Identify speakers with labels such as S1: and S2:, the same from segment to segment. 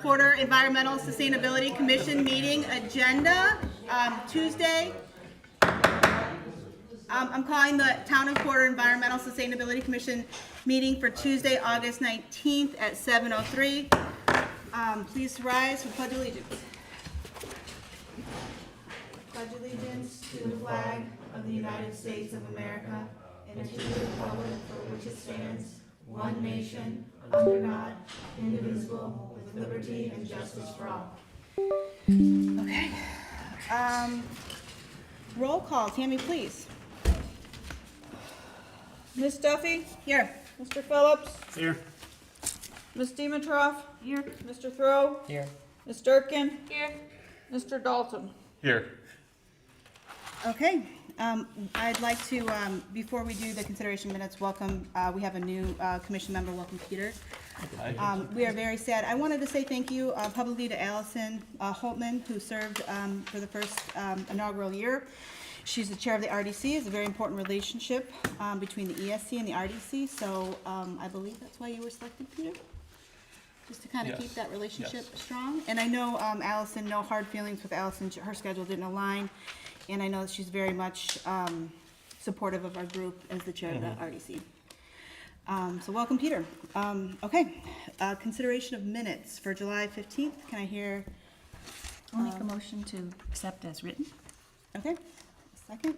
S1: Porter Environmental Sustainability Commission meeting agenda, Tuesday. I'm calling the Town of Porter Environmental Sustainability Commission meeting for Tuesday, August 19th at 7:03. Please rise for Pledge Allegiance. Pledge allegiance to the flag of the United States of America and to the republic for which it stands, one nation, under God, indivisible, with liberty and justice for all. Okay. Roll call. Tammy, please. Ms. Duffy? Here. Mr. Phillips?
S2: Here.
S1: Ms. Dimitrov? Here. Mr. Throw?
S2: Here.
S1: Ms. Durkin? Here. Mr. Dalton?
S2: Here.
S1: Okay, I'd like to, before we do the consideration minutes, welcome, we have a new commission member, welcome Peter. We are very sad. I wanted to say thank you publicly to Allison Holtman, who served for the first inaugural year. She's the chair of the RDC. It's a very important relationship between the ESC and the RDC, so I believe that's why you were selected, Peter? Just to kind of keep that relationship strong. And I know Allison, no hard feelings with Allison, her schedule didn't align. And I know that she's very much supportive of our group as the chair of the RDC. So welcome, Peter. Okay, consideration of minutes for July 15th. Can I hear?
S3: I'll make a motion to accept as written.
S1: Okay, a second.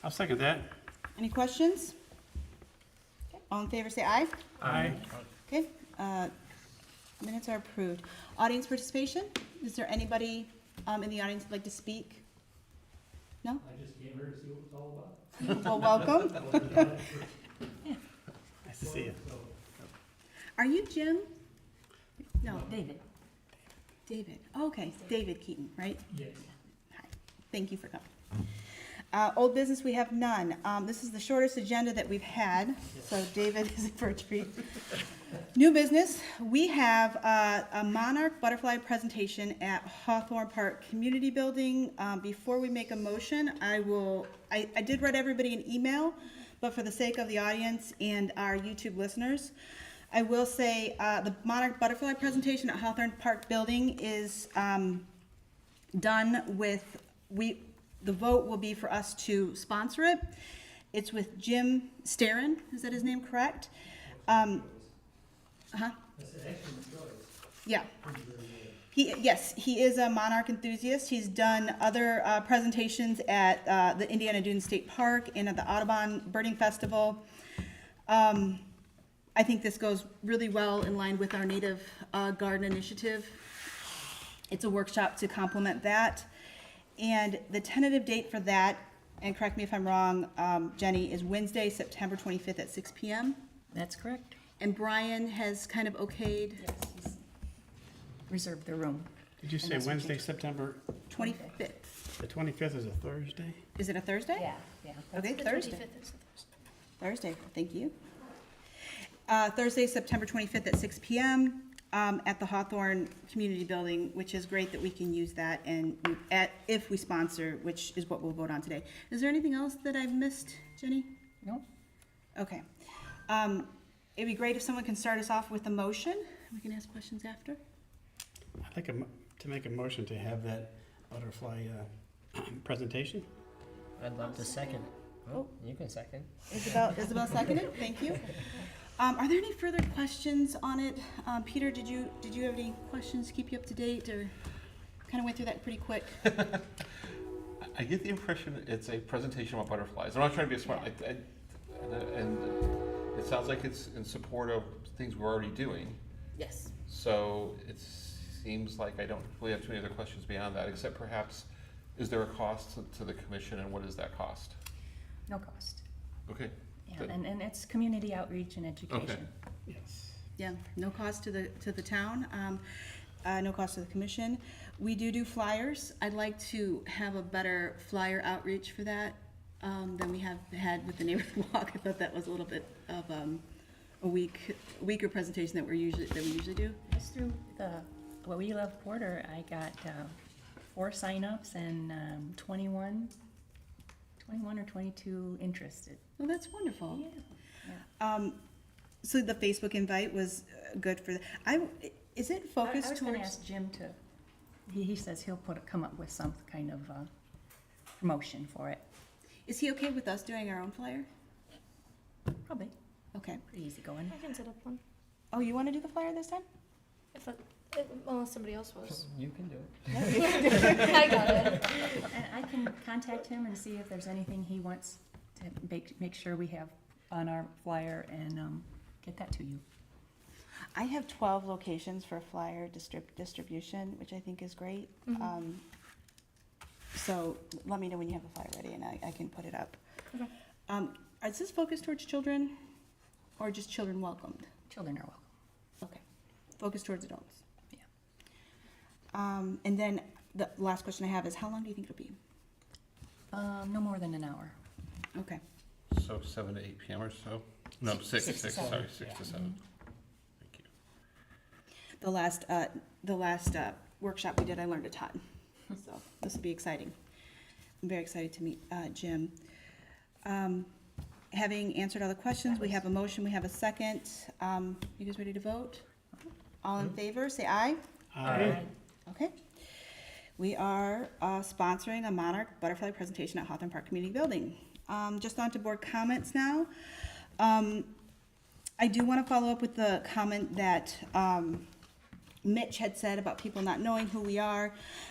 S2: I'll second that.
S1: Any questions? All in favor, say aye.
S2: Aye.
S1: Okay, minutes are approved. Audience participation? Is there anybody in the audience who'd like to speak? No?
S4: I just came here to see what it's all about.
S1: Well, welcome.
S2: Nice to see you.
S1: Are you Jim? No,
S3: David.
S1: David. Okay, David Keaton, right?
S4: Yes.
S1: Hi. Thank you for coming. Old business, we have none. This is the shortest agenda that we've had, so David is in for a treat. New business, we have a monarch butterfly presentation at Hawthorne Park Community Building. Before we make a motion, I did write everybody an email, but for the sake of the audience and our YouTube listeners, I will say the monarch butterfly presentation at Hawthorne Park Building is done with, the vote will be for us to sponsor it. It's with Jim Starren, is that his name correct? Yeah. He is a monarch enthusiast. He's done other presentations at the Indiana Dunes State Park and at the Audubon Birding Festival. I think this goes really well in line with our Native Garden Initiative. It's a workshop to complement that. And the tentative date for that, and correct me if I'm wrong, Jenny, is Wednesday, September 25th at 6 p.m.
S3: That's correct.
S1: And Brian has kind of okayed
S3: Yes, he's reserved the room.
S2: Did you say
S3: that's
S2: Wednesday,
S3: okay.
S2: September
S1: 25th.
S2: the 25th is a Thursday?
S1: Is it a Thursday?
S3: Yeah.
S1: Okay,
S3: The
S1: Thursday.
S3: 25th is a Thursday.
S1: Thursday, thank you. Thursday, September 25th at 6 p.m. At the Hawthorne Community Building, which is great that we can use that and if we sponsor, which is what we'll vote on today. Is there anything else that I've missed, Jenny?
S3: No?
S1: Okay. It'd be great if someone can start us off with a motion. We can ask questions after.
S2: I'd like to make a motion to have that butterfly presentation.
S5: I'd love to second. Oh, you can second.
S1: Isabel seconded, thank you. Are there any further questions on it? Peter, did you have any questions to keep you up to date, or kind of went through that pretty quick?
S6: I get the impression it's a presentation about butterflies. I'm not trying to be smart, and it sounds like it's in support of things we're already doing.
S1: Yes.
S6: So it seems like I don't really have too many other questions beyond that, except perhaps, is there a cost to the commission, and what is that cost?
S3: No cost.
S6: Okay.
S3: Yeah,
S6: Good.
S3: and it's community outreach and education.
S2: Yes.
S1: Yeah, no cost to the town, no cost to the commission. We do flyers. I'd like to have a better flyer outreach for that than we have had with the neighborhood walk. I thought that was a little bit of a weaker presentation that we usually do.
S3: Just through the What We Love Porter, I got 4 signups and 21 or 22 interested.
S1: Well, that's wonderful.
S3: Yeah.
S1: So the Facebook invite was good for Is it
S3: I
S1: focused
S3: was gonna
S1: towards,
S3: ask Jim to, he says he'll come up with some kind of promotion for it.
S1: is he okay with us doing our own flyer?
S3: Probably,
S1: Okay.
S3: pretty easy going.
S7: I can set up one.
S1: Oh, you want to do the flyer this time?
S7: Unless somebody else was.
S5: You can do it.
S7: I got it.
S3: And I can contact him and see if there's anything he wants to make sure we have on our flyer and get that to you.
S1: I have 12 locations for flyer distribution, which I think is great.
S7: Mhm.
S1: So let me know when you have the flyer ready and I can put it up.
S7: Okay.
S1: Is this focused towards children or just children welcomed?
S3: Children are welcome.
S1: Okay, focused towards adults.
S3: Yeah.
S1: And then the last question I have is how long do you think it'll be?
S3: No more than an hour.
S1: Okay,
S6: So 7 to 8 PM or so? No, 6,
S3: Six to seven.
S6: sorry, 6 to 7. Thank you.
S1: the last workshop we did, I learned a ton. So this will be exciting. I'm very excited to meet Jim. Having answered all the questions, we have a motion, we have a second. You guys ready to vote? All in favor, say aye.
S2: Aye.
S1: Okay. We are sponsoring a monarch butterfly presentation at Hawthorne Park Community Building. Just on to board comments now. I do want to follow up with the comment that Mitch had said about people not knowing who we are.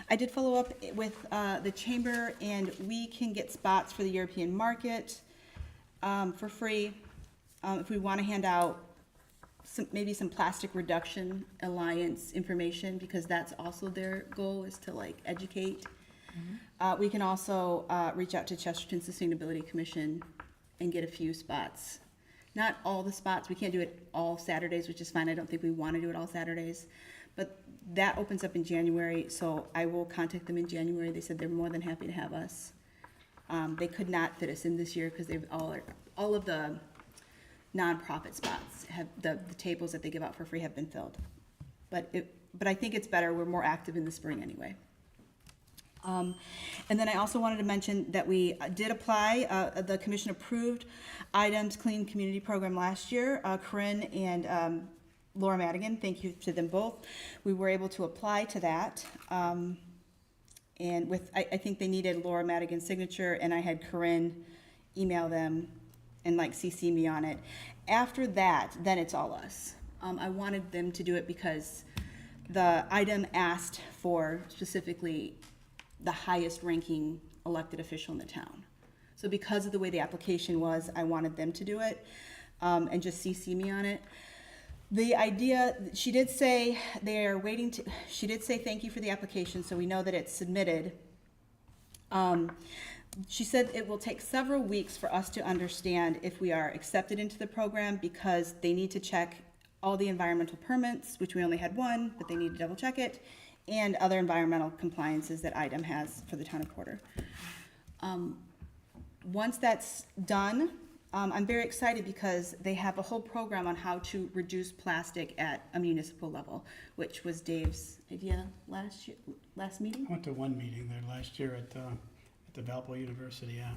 S1: I did follow up with the chamber, and we can get spots for the European market for free. If we want to hand out maybe some Plastic Reduction Alliance information, because that's also their goal, is to like educate. We can also reach out to Chesterton Sustainability Commission and get a few spots. Not all the spots, we can't do it all Saturdays, which is fine, I don't think we want to do it all Saturdays. But that opens up in January, so I will contact them in January. They said they're more than happy to have us. They could not fit us in this year because they've all of the nonprofit spots have, the tables that they give out for free have been filled. But I think it's better, we're more active in the spring anyway. And then I also wanted to mention that we did apply, the commission approved items Clean Community Program last year. Corinne and Laura Madigan, thank you to them both. We were able to apply to that. And with, I think they needed Laura Madigan's signature, and I had Corinne email them and like CC me on it. After that, then it's all us. I wanted them to do it because the item asked for specifically the highest ranking elected official in the town. So because of the way the application was, I wanted them to do it and just CC me on it. The idea, she did say they are waiting to, she did say thank you for the application, so we know that it's submitted. She said it will take several weeks for us to understand if we are accepted into the program because they need to check all the environmental permits, which we only had one, but they need to double check it, and other environmental compliances that IDEM has for the town of Porter. Once that's done, I'm very excited because they have a whole program on how to reduce plastic at a municipal level, which was Dave's idea last meeting.
S2: I went to one meeting there last year at the Valpo University, at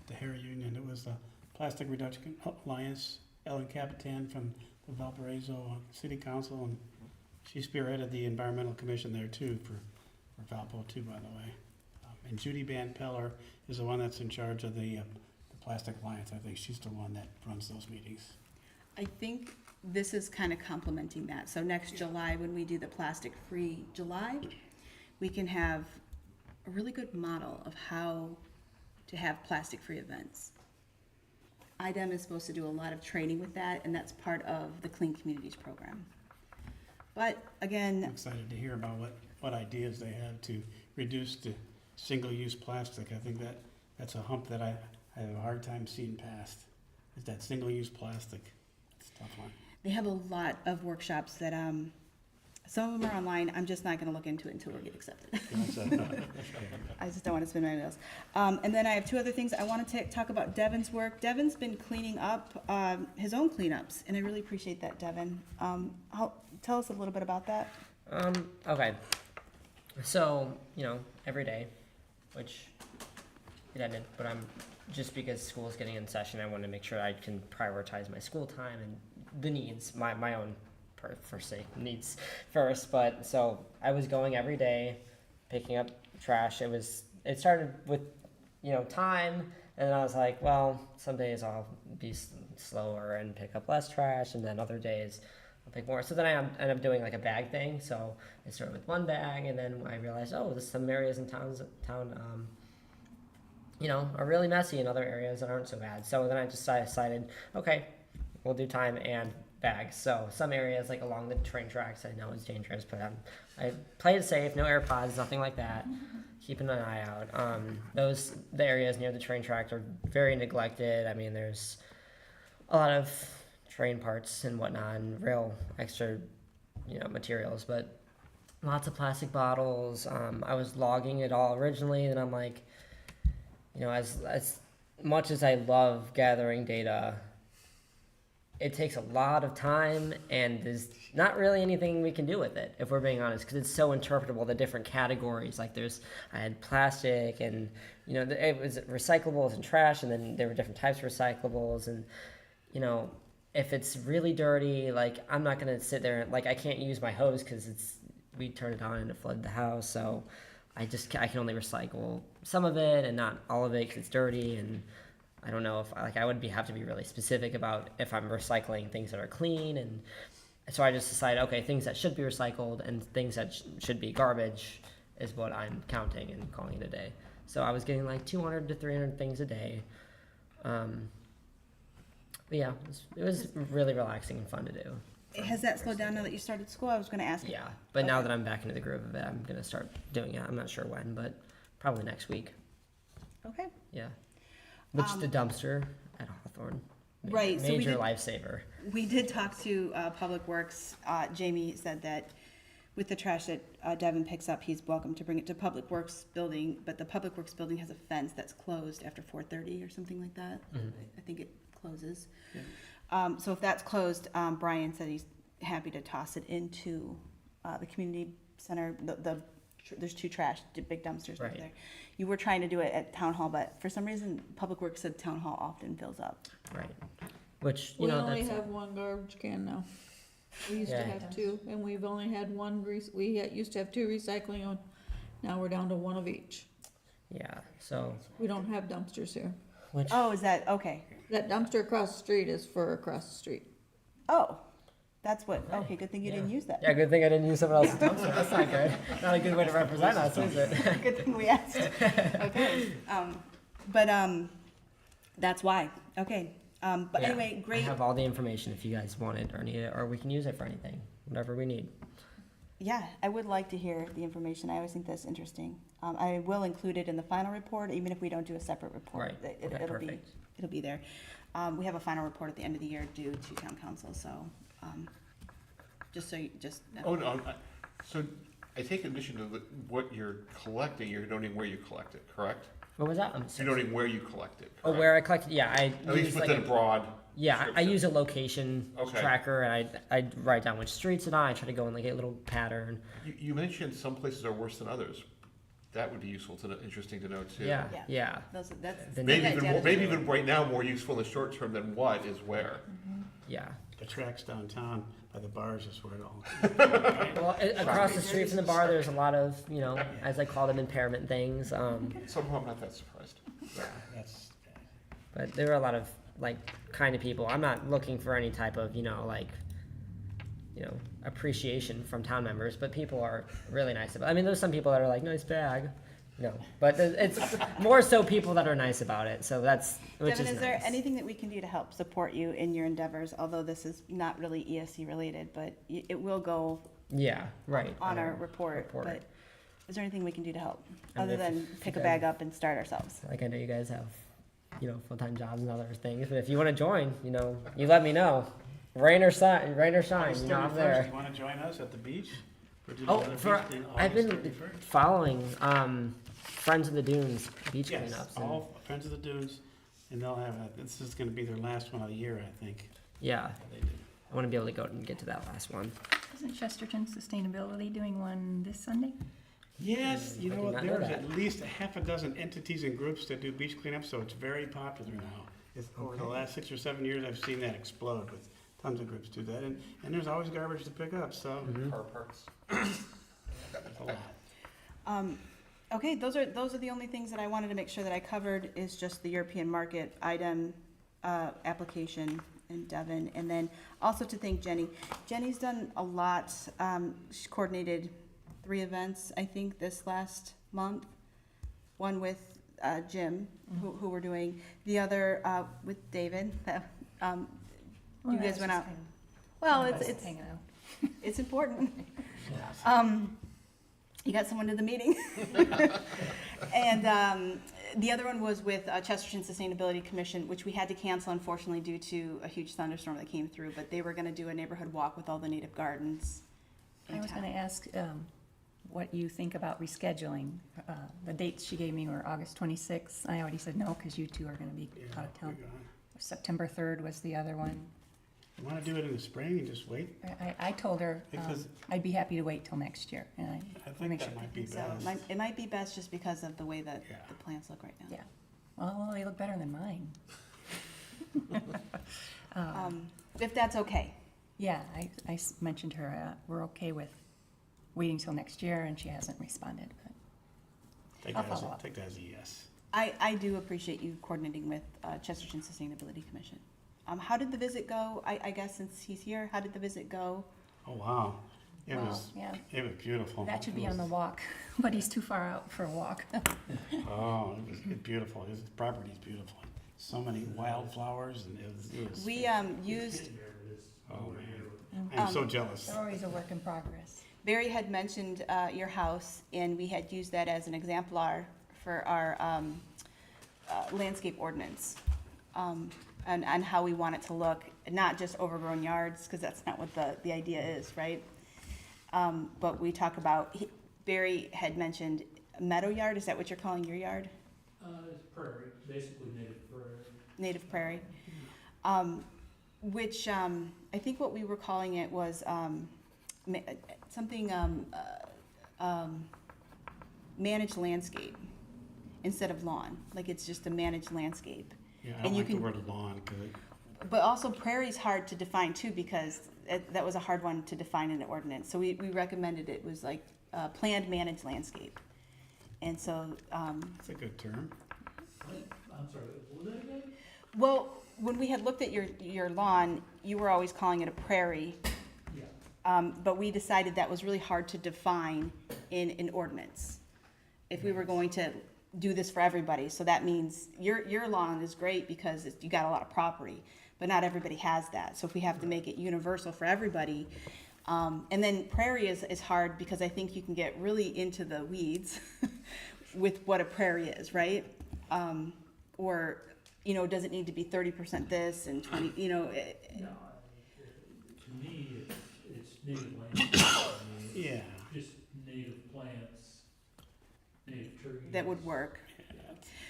S2: the Harry Union. It was the Plastic Reduction Alliance, Ellen Capitan from the Valparaiso City Council, and she spearheaded the Environmental Commission there too, for Valpo too, by the way. And Judy Van Peller is the one that's in charge of the Plastic Alliance. I think she's the one that runs those meetings.
S1: I think this is kind of complementing that. So next July, when we do the plastic-free July, we can have a really good model of how to have plastic-free events. IDEM is supposed to do a lot of training with that, and that's part of the Clean Communities program. But
S2: I'm
S1: again,
S2: excited to hear about what ideas they have to reduce the single-use plastic. I think that's a hump that I have a hard time seeing past, is that single-use plastic. It's a tough one.
S1: they have a lot of workshops that, some of them are online. I'm just not gonna look into it until we get accepted. I just don't want to spin my wheels. And then I have two other things. I wanted to talk about Devin's work. Devin's been cleaning up his own cleanups, and I really appreciate that, Devin. Tell us a little bit about that.
S5: Okay. So, every day, which it ended, but just because school is getting in session, I want to make sure I can prioritize my school time and the needs, my own needs first. But so I was going every day, picking up trash. It started with, time, and then I was like, well, some days I'll be slower and pick up less trash, and then other days I'll pick more. So then I end up doing like a bag thing. So I started with one bag, and then I realized, there's some areas in town, are really messy, and other areas that aren't so bad. So then I just decided, okay, we'll do time and bags. So some areas like along the train tracks I know is dangerous, but I play it safe, no AirPods, nothing like that. Keeping an eye out. The areas near the train track are very neglected. I mean, there's a lot of train parts and whatnot, and real extra, materials, but lots of plastic bottles. I was logging it all originally, and I'm like, as much as I love gathering data, it takes a lot of time, and there's not really anything we can do with it, if we're being honest, because it's so interpretable, the different categories. Like I had plastic, and, it was recyclables and trash, and then there were different types of recyclables, and, if it's really dirty, like, I'm not going to sit there, and, like, I can't use my hose because we turned it on and it flooded the house, so I can only recycle some of it and not all of it because it's dirty, and I don't know if I would have to be really specific about if I'm recycling things that are clean, and so I just decided, okay, things that should be recycled and things that should be garbage is what I'm counting and calling it a day. So I was getting like 200 to 300 things a day. But yeah, it was really relaxing and fun to do.
S1: Has that slowed down now that you started school? I was going to ask.
S5: Yeah, but now that I'm back into the groove of it, I'm gonna start doing it. I'm not sure when, but probably next week.
S1: Okay.
S5: Yeah. Which the dumpster at Hawthorne.
S1: Right, so we
S5: Major
S1: did-
S5: lifesaver.
S1: We did talk to Public Works. Jamie said that with the trash that Devin picks up, he's welcome to bring it to Public Works building, but the Public Works building has a fence that's closed after 4:30 or something like that. I think it closes. So if that's closed, Brian said he's happy to toss it into the community center. There's two big dumpsters over
S5: Right.
S1: there. You were trying to do it at Town Hall, but for some reason, Public Works said Town Hall often fills up.
S5: Right. Which,
S8: We only have one garbage can now. We used to
S5: Yeah.
S8: have two, and we've only had one, used to have two recycling, and now we're down to one of each.
S5: Yeah, so,
S8: We don't have dumpsters here.
S5: which,
S1: Oh, is that, okay.
S8: That dumpster across the street is for across the street.
S1: Oh, that's what, okay, good thing you didn't use that.
S5: yeah, good thing I didn't use someone else's dumpster. That's not good. Not a good way to represent us, is it?
S1: Good thing we asked. Okay, that's why, okay. But
S5: Yeah,
S1: anyway,
S5: I
S1: great,
S5: have all the information if you guys want it or need it, or we can use it for anything, whatever we need.
S1: yeah, I would like to hear the information, I always think that's interesting. I will include it in the final report, even if we don't do a separate report.
S5: Right,
S1: It-
S5: okay,
S1: It'll be there. We have a final report at the end of the year due to town council, so, just so you, just.
S6: Oh, no, so I take in addition to what you're collecting, you're noting where you collect it, correct?
S5: What was that?
S6: You're noting where you collect it,
S5: Oh,
S6: correct?
S5: where I collected, yeah, I
S6: At least
S5: use like
S6: within a broad.
S5: yeah, I
S6: description.
S5: use a location
S6: Okay.
S5: tracker, and I write down which streets and I try to go in like a little pattern.
S6: You mentioned some places are worse than others. That would be useful to know, interesting to know too.
S5: Yeah,
S1: Yeah.
S5: yeah.
S1: That's.
S5: Then-
S6: Maybe
S1: Yeah,
S6: even,
S1: data.
S6: maybe even right now, more useful in the short term than what is where.
S5: Yeah.
S2: The tracks downtown by the bars is where it all.
S5: Well, across the street from the bar, there's a lot of, as I call them, impairment things.
S6: Somehow I'm not that surprised.
S2: That's,
S5: But there are a lot of kind of people. I'm not looking for any type of, appreciation from town members, but people are really nice about it. I mean, there's some people that are like, nice bag. No, but it's more so people that are nice about it. So which
S1: Devin, is there
S5: nice.
S1: anything that we can do to help support you in your endeavors, although this is not really ESC related, but it will go
S5: Yeah, right.
S1: on our report,
S5: report.
S1: but is there anything we can do to help,
S5: And
S1: other
S5: if
S1: than
S5: you
S1: pick a
S5: guys-
S1: bag up and start ourselves?
S5: Like I know you guys have, full-time jobs and other things, but if you want to join, you let me know. Rain or shine,
S2: August
S5: I'm
S2: 31st,
S5: there.
S2: you wanna join us at the beach? We're doing
S5: Oh,
S2: another beach thing
S5: I've
S2: August
S5: been
S2: 31st.
S5: following Friends of the Dunes beach
S2: Yes,
S5: cleanups. And,
S2: all Friends of the Dunes, and they'll have, this is gonna be their last one of the year, I think.
S5: yeah,
S2: They do.
S5: I want to be able to go and get to that last one.
S3: Isn't Chesterton Sustainability doing one this Sunday?
S2: Yes, you
S5: I
S2: know
S5: did
S2: what,
S5: not know
S2: there's
S5: that.
S2: at least a half a dozen entities and groups that do beach cleanup, so it's very popular now. Over the last 6 or 7 years, I've seen that explode with tons of groups do that, and there's always garbage to pick up, so.
S6: Car parts.
S2: That's a lot.
S1: Okay, those are the only things that I wanted to make sure that I covered, is just the European market item, application in Devon. And then also to thank Jenny. Jenny's done a lot. She coordinated 3 events, I think, this last month. One with Jim, who we're doing. The other with David. You guys went out. Well, it's
S3: Hanging out.
S1: it's important. You got someone to the meeting. And the other one was with Chesterton Sustainability Commission, which we had to cancel, unfortunately, due to a huge thunderstorm that came through. But they were going to do a neighborhood walk with all the native gardens in
S3: I was
S1: town.
S3: gonna ask, what you think about rescheduling. The dates she gave me were August 26th. I already said no, because you two are gonna be
S2: Yeah,
S3: out of town.
S2: we're gone.
S3: September 3rd was the other one.
S2: You wanna do it in the spring and just wait?
S3: I told her,
S2: Because-
S3: I'd be happy to wait till next year, and
S2: I
S3: wanna
S2: think
S3: make
S2: that
S3: sure.
S2: might be
S1: So
S2: best.
S1: it might be best just because of the way that
S2: Yeah.
S1: the plants look right now.
S3: Yeah. Well, they look better than mine.
S1: If that's okay.
S3: Yeah, I mentioned to her, we're okay with waiting till next year, and she hasn't responded, but
S2: Take
S3: I'll
S2: that as
S3: follow
S2: a,
S3: up.
S2: take that as a yes.
S1: I do appreciate you coordinating with Chesterton Sustainability Commission. How did the visit go? I guess since he's here, how did the visit go?
S2: Oh, wow. It
S3: Wow,
S2: was,
S3: yeah,
S2: it was beautiful.
S3: that should
S2: It
S3: be on the
S2: was-
S3: walk, but he's too far out for a walk.
S2: Oh, it was beautiful. His property's beautiful. So many wildflowers and it was.
S1: We used,
S4: Getting there, but it's
S2: Oh,
S4: nowhere
S2: man.
S4: near what-
S2: I'm so jealous.
S3: They're always a work in progress.
S1: Barry had mentioned your house, and we had used that as an exemplar for our landscape ordinance, and how we want it to look, not just overgrown yards, because that's not what the idea is, right? But we talk about, Barry had mentioned meadow yard, is that what you're calling your yard?
S4: It's prairie, basically native prairie.
S1: Native prairie. Which, I think what we were calling it was, something, managed landscape instead of lawn, like it's just a managed landscape.
S2: Yeah, I
S1: And
S2: don't
S1: you
S2: like the
S1: can-
S2: word lawn, cause it,
S1: But also prairie's hard to define too, because that was a hard one to define in the ordinance. So we recommended it was like planned managed landscape. And so,
S2: it's a good term.
S4: I'm sorry, what was that again?
S1: well, when we had looked at your lawn, you were always calling it a prairie.
S4: Yeah.
S1: But we decided that was really hard to define in an ordinance, if we were going to do this for everybody. So that means your lawn is great because you got a lot of property, but not everybody has that. So if we have to make it universal for everybody, and then prairie is hard because I think you can get really into the weeds with what a prairie is, right? Or, does it need to be 30% this and 20,
S4: No, to me, it's native landscape. I mean,
S2: Yeah.
S4: Just native plants, native trees.
S1: that would work.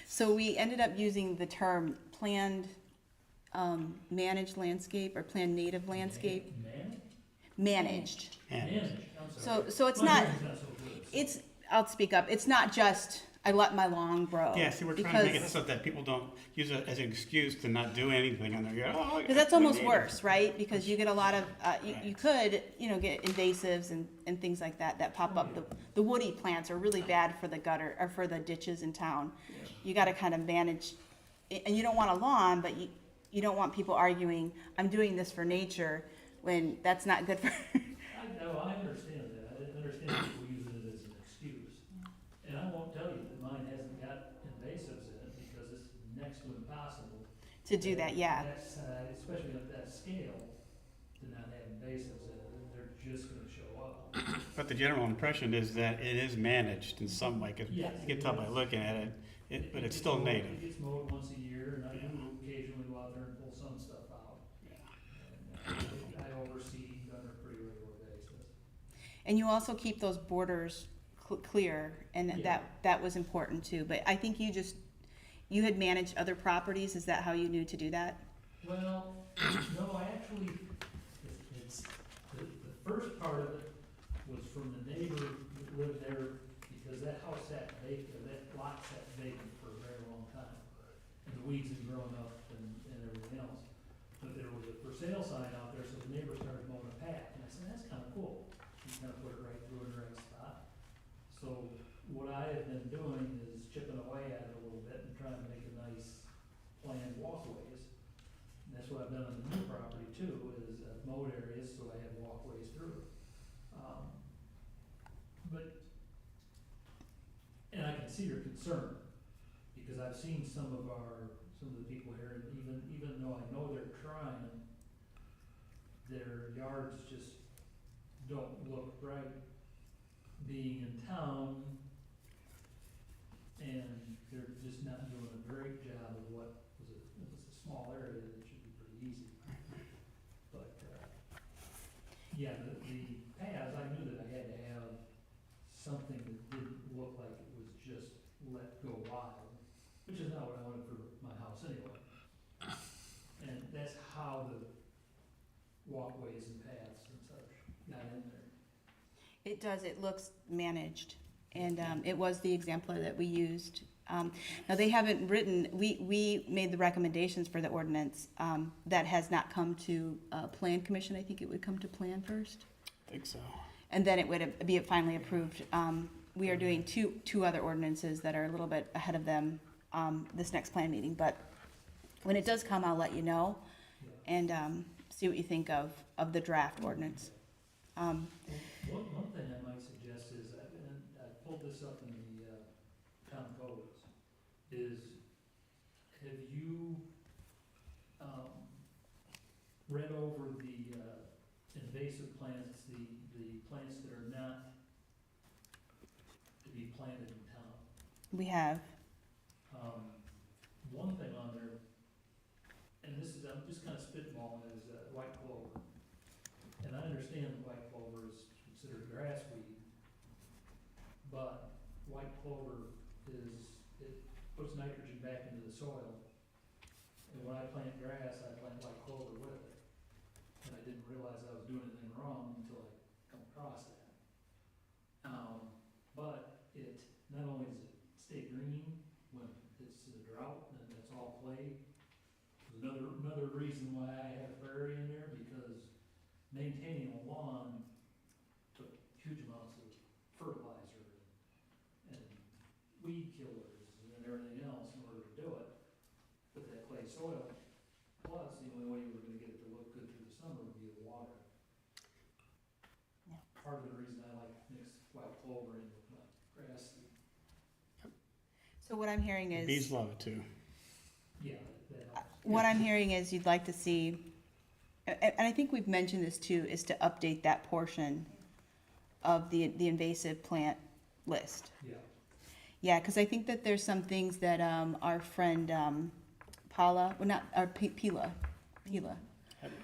S1: So we ended up using the term planned, managed landscape or planned native landscape, managed.
S2: And
S4: Managed, I'm sorry.
S1: So it's
S4: My
S1: not,
S4: hearing's not so good.
S1: it's, I'll speak up, it's not just, I let my lawn grow.
S2: yeah, see, we're trying to make it
S1: Because,
S2: so that people don't use it as an excuse to not do anything on their yard. Oh,
S1: because that's almost
S2: native.
S1: worse, right? Because you get a lot of, you could, get invasives and things like that pop up. The woody plants are really bad for the gutter, or for the ditches in town. You gotta kind of manage, and you don't want a lawn, but you don't want people arguing, I'm doing this for nature, when that's not good for,
S4: I understand that. I understand people using it as an excuse. And I won't tell you that mine hasn't got invasives in it because it's next to impossible.
S1: to do that, yeah.
S4: Especially at that scale, to not have invasives in it, they're just gonna show up.
S2: But the general impression is that it is managed in some way, 'cause
S4: Yes,
S2: you can tell by looking at it, but it's still native.
S4: It gets mowed once a year, and I do occasionally go out there and pull some stuff out. And I oversee on a pretty regular basis.
S1: And you also keep those borders clear, and
S4: Yeah.
S1: that was important too. But I think you had managed other properties, is that how you knew to do that?
S4: Well, no, I actually, it's, the first part of it was from the neighbor that lived there, because that house sat vacant, that lot sat vacant for a very long time. And the weeds had grown up and everything else. But there was a for sale sign out there, so the neighbor started mowing a path, and I said, that's kinda cool. He kinda put it right through in the right spot. So what I have been doing is chipping away at it a little bit and trying to make a nice planned walkways. And that's what I've done on the new property too, is I've mowed areas so I have walkways through. But, and I can see your concern, because I've seen some of the people here, and even though I know they're trying, their yards just don't look right being in town, and they're just not doing a great job of what was it was a small area that should be pretty easy. But, yeah, the paths, I knew that I had to have something that didn't look like it was just let go wild, which is not what I wanted for my house anyway. And that's how the walkways and paths and such got in there.
S1: It does, it looks managed, and it was the exemplar that we used. Now, they haven't written, we made the recommendations for the ordinance. That has not come to Plan Commission, I think it would come to Plan first,
S2: I think so.
S1: and then it would be finally approved. We are doing two other ordinances that are a little bit ahead of them this next Plan meeting, but when it does come, I'll let you know,
S4: Yeah.
S1: and see what you think of the draft ordinance.
S4: One thing I might suggest is, and I pulled this up in the town codes, is have you read over the invasive plants, the plants that are not to be planted in town?
S1: We have,
S4: One thing on there, and this is, I'm just kinda spitballing, is white clover. And I understand that white clover is considered grass weed, but white clover it puts nitrogen back into the soil. And when I plant grass, I plant white clover with it. And I didn't realize I was doing anything wrong until I come across that. But it, not only does it stay green when it's in a drought, and it's all clay. Another reason why I have prairie in there, because maintaining a lawn took huge amounts of fertilizer and weed killers and everything else in order to do it. With that clay soil, plus the only way you were gonna get it to look good through the summer would be the water.
S1: Yeah.
S4: Part of the reason I like to mix white clover in with my grass seed.
S1: so what I'm hearing
S2: The
S1: is.
S2: bees love it too.
S4: Yeah, that helps.
S1: What I'm hearing is you'd like to see, and I think we've mentioned this too, is to update that portion of the invasive plant list.
S4: Yeah.
S1: Yeah, because I think that there's some things that our friend Paula, well, not, our Pila,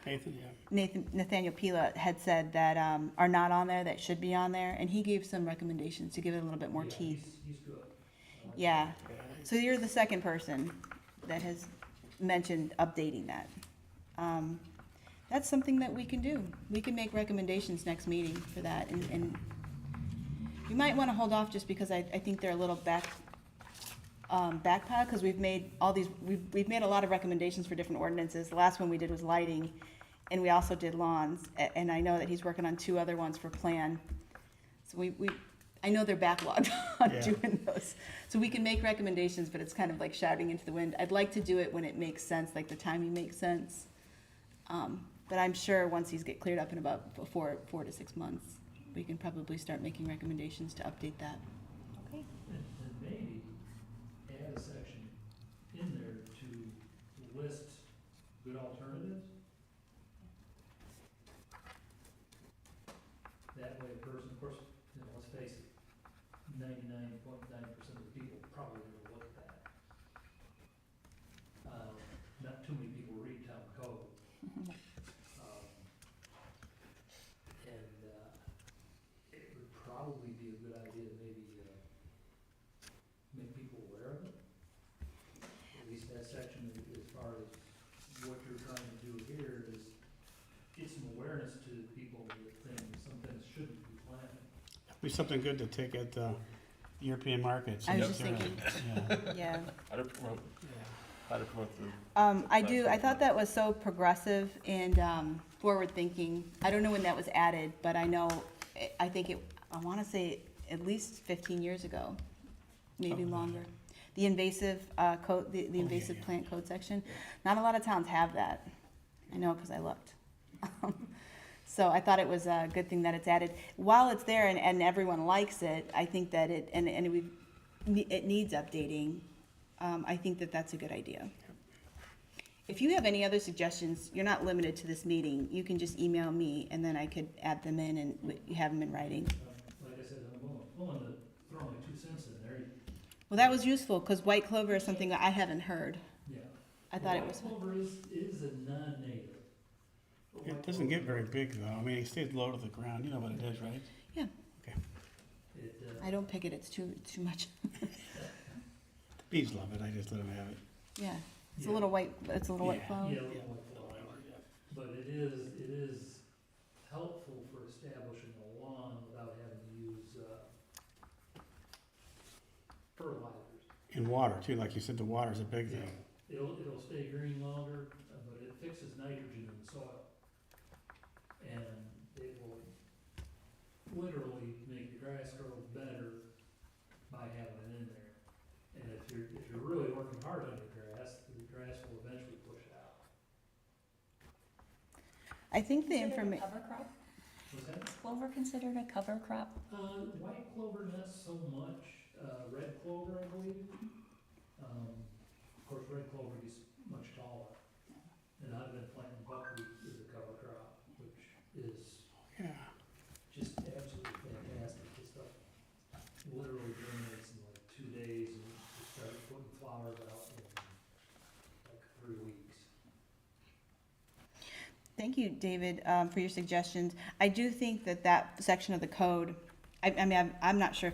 S2: Nathan, yeah.
S1: Nathaniel Pila had said that are not on there, that should be on there, and he gave some recommendations to give it a little bit more
S4: Yeah,
S1: teeth.
S4: He's good.
S1: Yeah, so you're the second person that has mentioned updating that. That's something that we can do. We can make recommendations next meeting for that, and you might want to hold off just because I think they're a little backpile, because we've made we've made a lot of recommendations for different ordinances. The last one we did was lighting, and we also did lawns, and I know that he's working on 2 other ones for plan. So I know they're backlogged on
S2: Yeah.
S1: doing those. So we can make recommendations, but it's kind of like shouting into the wind. I'd like to do it when it makes sense, like the timing makes sense. But I'm sure once these get cleared up in about 4 to 6 months, we can probably start making recommendations to update that.
S3: Okay.
S4: And maybe add a section in there to list good alternatives. That way, a person, of course, let's face it, 99.9% of the people probably never look at that. Not too many people read town code. It would probably be a good idea to maybe make people aware of it. At least that section, as far as what you're trying to do here, is get some awareness to people that some things shouldn't be planted.
S2: Be something good to take at European markets.
S1: I was
S2: and
S1: just
S2: sort of-
S1: thinking.
S2: Yeah.
S1: Yeah,
S6: How to promote,
S2: Yeah.
S6: how to promote the.
S1: I thought that was so progressive and, forward-thinking. I don't know when that was added, but I know, I think I wanna say at least 15 years ago, maybe
S2: Oh,
S1: longer. The invasive, code, the
S2: yeah,
S1: invasive
S2: yeah.
S1: plant code section, not a lot of towns have that. I know, cause I looked. So I thought it was a good thing that it's added. While it's there and everyone likes it, I think that it needs updating. I think that that's a good idea. If you have any other suggestions, you're not limited to this meeting. You can just email me and then I could add them in and have them in writing.
S4: Like I said, I'm willing to throw my 2 cents in there.
S1: Well, that was useful because white clover is something that I haven't heard.
S4: Yeah.
S1: I thought it was.
S4: White clover is a non-native.
S2: It doesn't get very big though. I mean, it stays low to the ground. You know what it is, right?
S1: Yeah.
S2: Okay.
S1: I don't pick it. It's too much.
S2: The bees love it. I just let them have it.
S1: Yeah. It's a little white. It's a little white
S2: Yeah.
S1: flower.
S4: Yeah, a little white flower. But it is helpful for establishing a lawn without having to use fertilizers.
S2: And water too, like you said, the water's a big thing.
S4: It'll stay green longer, but it fixes nitrogen in the soil. And it will literally make the grass grow better by having it in there. And if you're really working hard on your grass, the grass will eventually push out.
S1: I think the
S3: Considered a
S1: information.
S3: cover crop?
S4: Was that?
S3: Is clover considered a cover crop?
S4: White clover, not so much. Red clover, I believe. Of course, red clover gets much taller. And I've been planting buckwheat as a cover crop, which is
S2: Yeah.
S4: just absolutely fantastic. This stuff literally germinates in like 2 days and it starts putting flowers out in like 3 weeks.
S1: Thank you, David, for your suggestions. I do think that section of the code, I mean, I'm not sure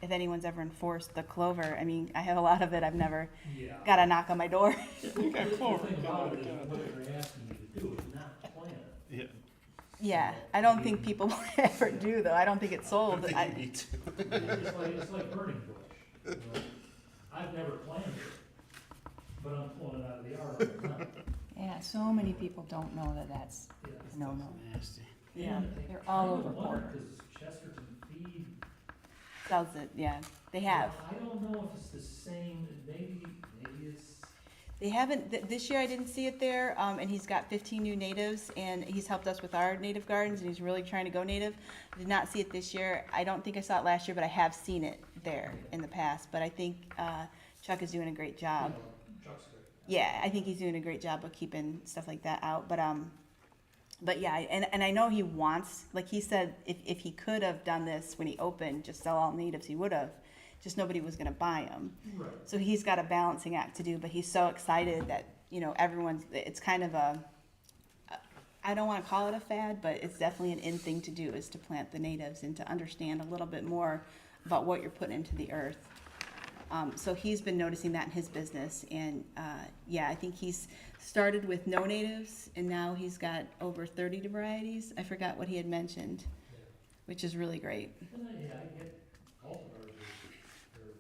S1: if anyone's ever enforced the clover. I mean, I have a lot of it. I've never
S4: Yeah.
S1: got a knock on my door.
S4: The thing about it is what they're asking you to do is not plant it.
S6: Yeah.
S1: Yeah, I don't think people ever do, though. I don't think it's sold.
S6: I think you need to.
S4: It's like burning bush. You know? I've never planted it, but I'm pulling it out of the yard all the time.
S3: Yeah, so many people don't know that that's
S4: Yeah.
S3: a no-no.
S2: Nasty.
S3: Yeah,
S4: And
S3: they're all
S4: I
S3: over
S4: wonder,
S3: Porter.
S4: 'cause Chesterton feed.
S1: Sells it, yeah. They have.
S4: I don't know if it's the same, maybe it's,
S1: They haven't, this year I didn't see it there, and he's got 15 new natives, and he's helped us with our native gardens, and he's really trying to go native. I did not see it this year. I don't think I saw it last year, but I have seen it there in the past. But I think Chuck is doing a great
S4: you
S1: job.
S4: know, Chuck's good.
S1: Yeah, I think he's doing a great job of keeping stuff like that out. But yeah, and I know he wants, like he said, if he could have done this when he opened, just sell all natives, he would have. Just nobody was gonna buy them.
S4: Right.
S1: So he's got a balancing act to do, but he's so excited that, you know, it's kind of I don't wanna call it a fad, but it's definitely an in thing to do, is to plant the natives and to understand a little bit more about what you're putting into the earth. So he's been noticing that in his business, and, yeah, I think he's started with no natives, and now he's got over 30 varieties. I forgot what he had mentioned,
S4: Yeah.
S1: which is really great.
S4: And I get cultivars are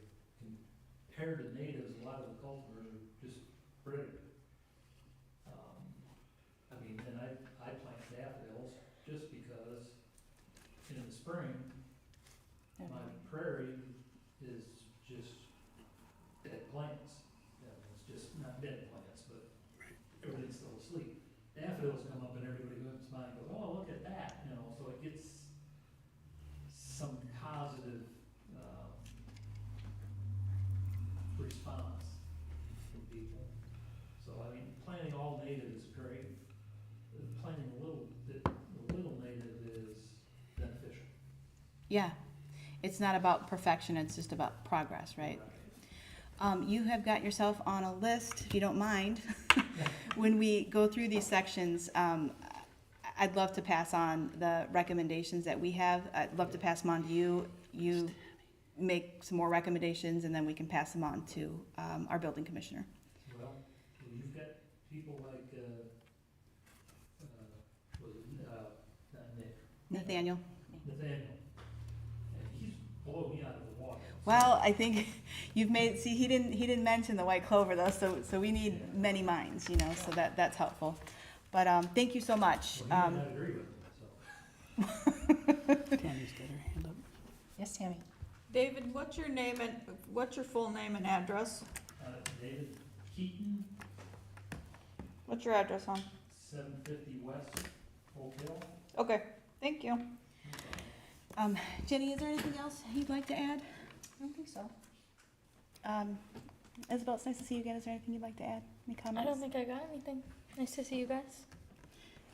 S4: compared to natives, a lot of the cultivars are just pretty. I mean, and I plant daffodils just because in the spring, my prairie is just dead plants. You know, it's just not dead plants, but everything's still asleep. Daffodils come up and everybody goes by and goes, oh, look at that, you know, so it gets some positive, response from people. So, I mean, planting all native is great. Planting a little native is beneficial.
S1: Yeah, it's not about perfection, it's just about progress, right? You have got yourself on a list, if you don't mind. When we go through these sections, I'd love to pass on the recommendations that we have. I'd love to pass them on to you. You make some more recommendations, and then we can pass them on to our building commissioner.
S4: Well, you've got people like, was it, not Nick,
S1: Nathaniel?
S4: Nathaniel. And he's blowing me out of the water.
S1: Well, I think you've made, see, he didn't mention the white clover though, so we need many minds, you know, so that's helpful. But, thank you so much.
S4: Well, he may not agree with it, so.
S2: Tammy's got her hand up.
S3: Yes, Tammy?
S8: David, what's your name and, what's your full name and address?
S4: David Keaton,
S8: What's your address, hon?
S4: 750 West Oak Hill.
S8: Okay, thank you.
S1: Jenny, is there anything else you'd like to add?
S3: I don't think so.
S1: Isabel, it's nice to see you again. Is there anything you'd like to add? Any
S7: I
S1: comments?
S7: don't think I got anything. Nice to see you guys.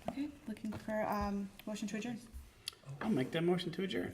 S1: Okay, looking for, motion to adjourn.
S2: I'll make that motion to adjourn.